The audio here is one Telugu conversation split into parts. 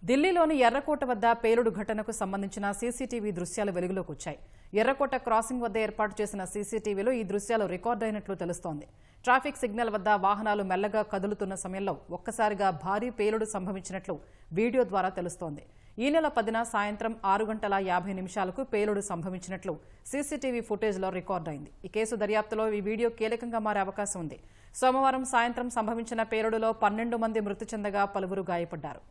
ఢిల్లీలోని ఎర్రకోట వద్ద పేలుడు ఘటనకు సంబంధించిన సీసీటీవీ దృశ్యాలు వెలుగులోకి వచ్చాయి. ఎర్రకోట క్రాసింగ్ వద్ద ఏర్పాటు చేసిన సీసీటీవీలో ఈ దృశ్యాలు రికార్డ్ అయినట్లు తెలుస్తోంది. ట్రాఫిక్ సిగ్నల్ వద్ద వాహనాలు మెల్లగా కదులుతున్న సమయంలో ఒక్కసారిగా భారీ పేలుడు సంభవించినట్లు వీడియో ద్వారా తెలుస్తోంది. ఈ నెల 10న సాయంత్రం 6:50 పేలుడు సంభవించినట్లు సీసీటీవీ ఫుటేజ్లో రికార్డ్ అయింది. ఈ కేసు దర్యాప్తులో ఈ వీడియో కీలకంగా మారే అవకాశం ఉంది. సోమవారం సాయంత్రం సంభవించిన పేలుడులో 12 మంది మృతి చెందగా పలువురు గాయపడ్డారు.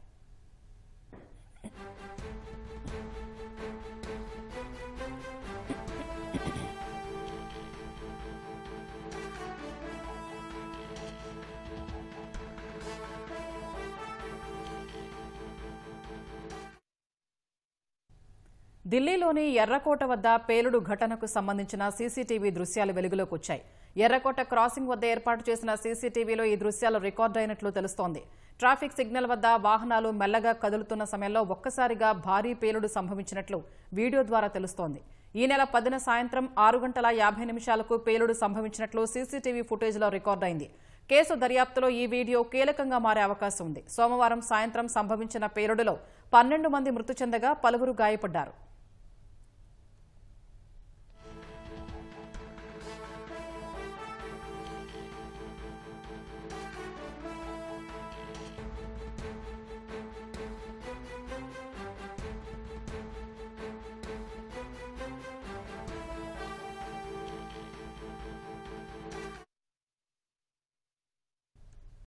ఢిల్లీలోని ఎర్రకోట వద్ద పేలుడు ఘటనకు సంబంధించిన సీసీటీవీ దృశ్యాలు వెలుగులోకి వచ్చాయి. ఎర్రకోట క్రాసింగ్ వద్ద ఏర్పాటు చేసిన సీసీటీవీలో ఈ దృశ్యాలు రికార్డ్ అయినట్లు తెలుస్తోంది. ట్రాఫిక్ సిగ్నల్ వద్ద వాహనాలు మెల్లగా కదులుతున్న సమయంలో ఒక్కసారిగా భారీ పేలుడు సంభవించినట్లు వీడియో ద్వారా తెలుస్తోంది. ఈ నెల 10న సాయంత్రం 6:50 పేలుడు సంభవించినట్లు సీసీటీవీ ఫుటేజ్లో రికార్డ్ అయింది. కేసు దర్యాప్తులో ఈ వీడియో కీలకంగా మారే అవకాశం ఉంది. సోమవారం సాయంత్రం సంభవించిన పేలుడులో 12 మంది మృతి చెందగా పలువురు గాయపడ్డారు.